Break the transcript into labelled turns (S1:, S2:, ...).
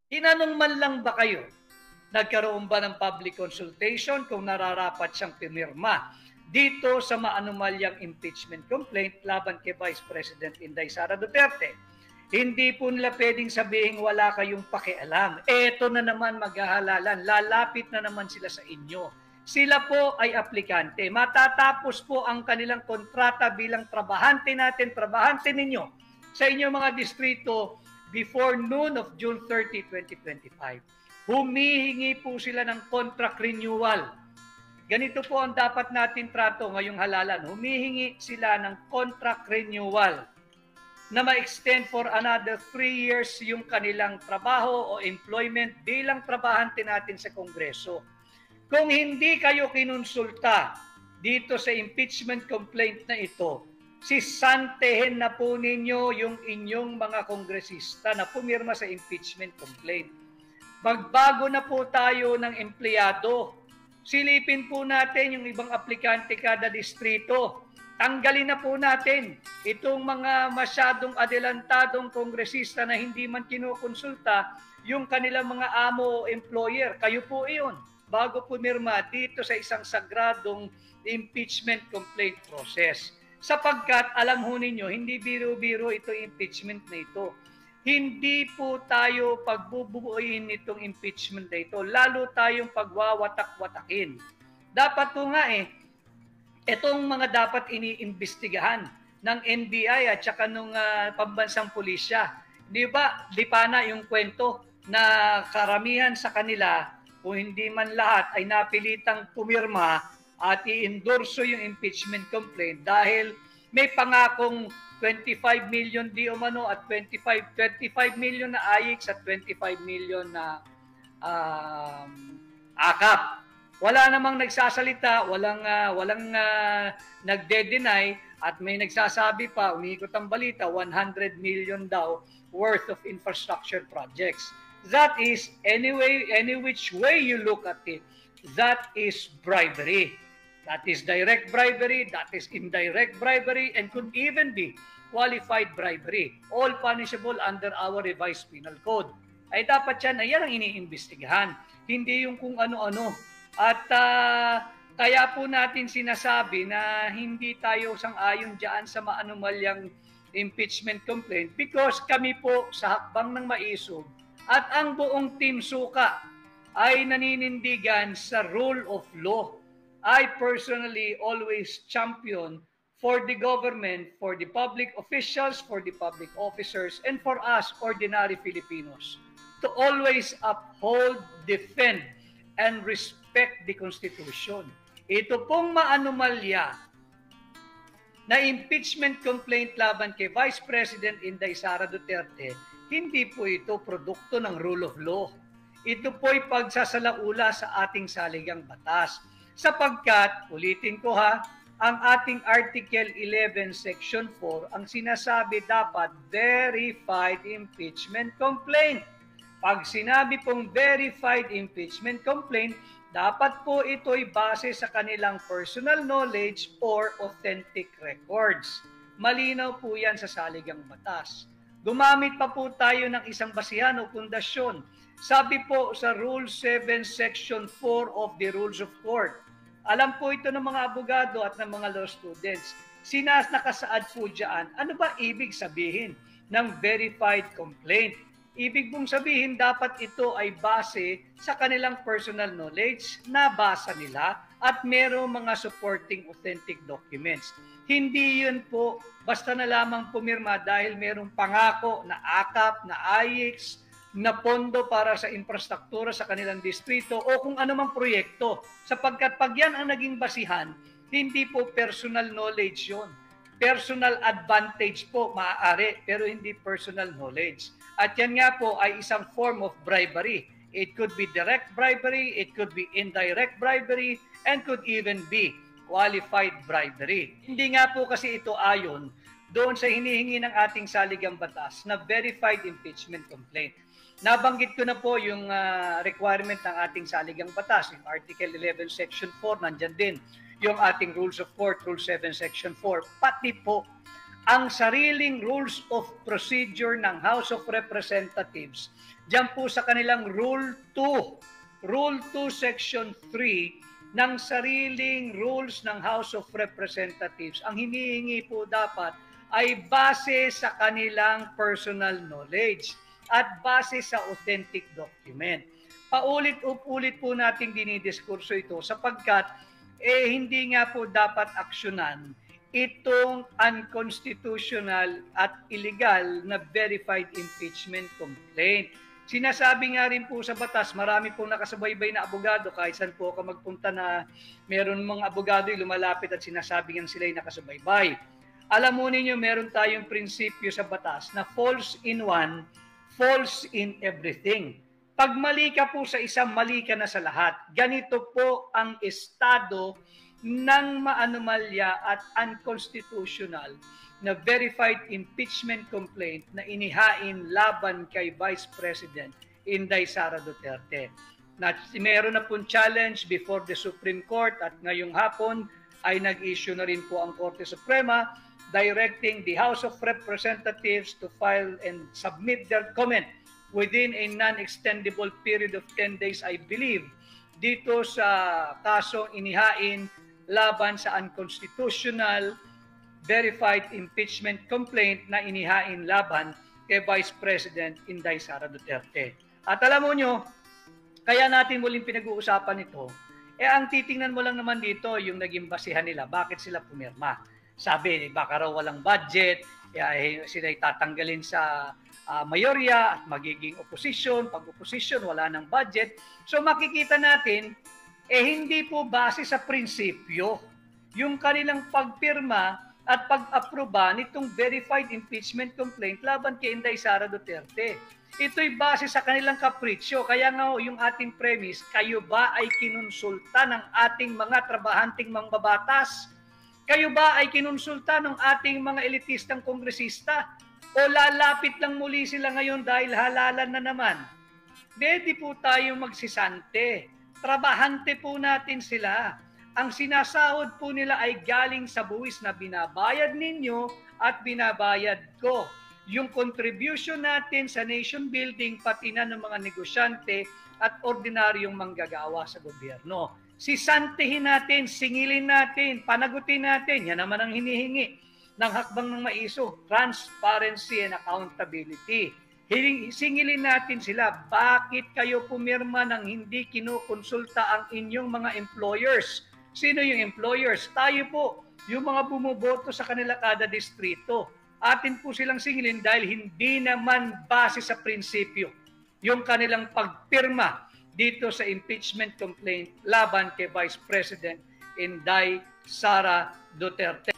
S1: Tinanong man lang ba kayo? Nagkaroon ba ng public consultation kung nararapat siyang pimirma dito sa maanumalyang impeachment complaint laban kay Vice President Inday Sara Duterte? Hindi po nila pwedeng sabihin wala kayong pakialam. Eto na naman maghahalalan, lalapit na naman sila sa inyo. Sila po ay aplikante. Matatapos po ang kanilang kontrata bilang trabahante natin, trabahante ninyo sa inyong mga distrito before noon of June 30, 2025. Humihingi po sila ng contract renewal. Ganito po ang dapat natin trato ngayong halalan. Humihingi sila ng contract renewal na ma-extend for another 3 years yung kanilang trabaho o employment bilang trabahante natin sa Kongreso. Kung hindi kayo kinonsulta dito sa impeachment complaint na ito, sisantehin na po ninyo yung inyong mga kongresista na pumirma sa impeachment complaint. Magbago na po tayo ng empleyado. Silipin po natin yung ibang aplikante kada distrito. Tanggalin na po natin itong mga masyadong adelantadong kongresista na hindi man kinukonsulta yung kanilang mga amo o employer. Kayo po iyon bago pumirma dito sa isang sagradong impeachment complaint process. Sapagkat alam ho ninyo, hindi biro-biro ito impeachment na ito. Hindi po tayo pagbubuuin nitong impeachment na ito, lalo tayong pagwawatak-watakin. Dapat po nga itong mga dapat iniimbestigahan ng NBI at saka nung pambansang pulisya. Di ba, di pa na yung kwento na karamihan sa kanila, kung hindi man lahat, ay napilitang pumirma at i-endorso yung impeachment complaint dahil may pangakong 25 million di umano at 25 million na AIX at 25 million na AKAP. Wala namang nagsasalita, walang nagde-deny at may nagsasabi pa, umiikot ang balita, 100 million daw worth of infrastructure projects. That is, any which way you look at it, that is bribery. That is direct bribery, that is indirect bribery, and could even be qualified bribery. All punishable under our revised penal code. Ay dapat yan ang iniimbestigahan. Hindi yung kung ano-ano. At kaya po natin sinasabi na hindi tayo sang-ayon dyan sa maanumalyang impeachment complaint because kami po sa hakbang ng maisog at ang buong Team Suka ay naninindigan sa rule of law. I personally always champion for the government, for the public officials, for the public officers, and for us ordinary Filipinos to always uphold, defend, and respect the Constitution. Ito pong maanumalya na impeachment complaint laban kay Vice President Inday Sara Duterte, hindi po ito produkto ng rule of law. Ito po'y pagsasalaula sa ating saligang batas. Sapagkat, ulitin ko ang ating Article 11, Section 4, ang sinasabi dapat verified impeachment complaint. Pag sinabi pong verified impeachment complaint, dapat po ito'y base sa kanilang personal knowledge or authentic records. Malinaw po yan sa saligang batas. Gumamit pa po tayo ng isang basihan o pundasyon. Sabi po sa Rule 7, Section 4 of the Rules of Court, alam po ito ng mga abogado at ng mga law students. Nakasaad po dyan, ano ba ibig sabihin ng verified complaint? Ibig mong sabihin, dapat ito ay base sa kanilang personal knowledge, nabasa nila, at merong mga supporting authentic documents. Hindi yun po basta na lamang pumirma dahil merong pangako na AKAP, na AIX, na pondo para sa infrastruktura sa kanilang distrito o kung anumang proyekto. Sapagkat pag yan ang naging basihan, hindi po personal knowledge yun. Personal advantage po maaari, pero hindi personal knowledge. At yan nga po ay isang form of bribery. It could be direct bribery, it could be indirect bribery, and could even be qualified bribery. Hindi nga po kasi ito ayon doon sa hinihingi ng ating saligang batas na verified impeachment complaint. Nabanggit ko na po yung requirement ng ating saligang batas, yung Article 11, Section 4, nandyan din yung ating Rules of Court, Rule 7, Section 4, pati po ang sariling rules of procedure ng House of Representatives. Diyan po sa kanilang Rule 2, Rule 2 Section 3 ng sariling rules ng House of Representatives. Ang hinihingi po dapat ay base sa kanilang personal knowledge at base sa authentic document. Paulit-ulit po nating dinidiskurso ito sapagkat hindi nga po dapat aksyonan itong unconstitutional at illegal na verified impeachment complaint. Sinasabi nga rin po sa batas, marami pong nakasubaybay na abogado, kahit saan po ako magpunta na meron mga abogado lumalapit at sinasabi nga sila ay nakasubaybay. Alam mo ninyo, meron tayong prinsipyo sa batas na false in one, false in everything. Pag mali ka po sa isang, mali ka na sa lahat. Ganito po ang estado ng maanomalya at unconstitutional na verified impeachment complaint na inihain laban kay Vice President Inday Sara Duterte. Meron na pong challenge before the Supreme Court at ngayong hapon ay nag-issue na rin po ang Korte Suprema directing the House of Representatives to file and submit their comment within a non-extendable period of 10 days, I believe, dito sa kasong inihain laban sa unconstitutional verified impeachment complaint na inihain laban kay Vice President Inday Sara Duterte. At alam mo nyo, kaya natin muling pinag-uusapan ito, ang titingnan mo lang naman dito yung naging basihan nila, bakit sila pumirma. Sabi, baka raw walang budget, sila'y tatanggalin sa mayorya at magiging opposition. Pag opposition, wala ng budget. So makikita natin, hindi po base sa prinsipyo yung kanilang pagpirma at pag-aproba nitong verified impeachment complaint laban kay Inday Sara Duterte. Ito'y base sa kanilang kapritsyo. Kaya nga yung ating premise, kayo ba ay kinonsulta ng ating mga trabahanting mangbabatas? Kayo ba ay kinonsulta ng ating mga elitistang kongresista? O lalapit lang muli sila ngayon dahil halalan na naman? Pwede po tayong magsisante. Trabahante po natin sila. Ang sinasahod po nila ay galing sa buwis na binabayad ninyo at binabayad ko. Yung contribution natin sa nation building, pati na ng mga negosyante at ordinaryong manggagawa sa gobyerno. Sisantihin natin, singilin natin, panagutin natin. Yan naman ang hinihingi ng hakbang ng maiso, transparency and accountability. Singilin natin sila, bakit kayo pumirma ng hindi kinukonsulta ang inyong mga employers? Sino yung employers? Tayo po, yung mga bumoboto sa kanila kada distrito. Atin po silang singilin dahil hindi naman base sa prinsipyo yung kanilang pagpirma dito sa impeachment complaint laban kay Vice President Inday Sara Duterte.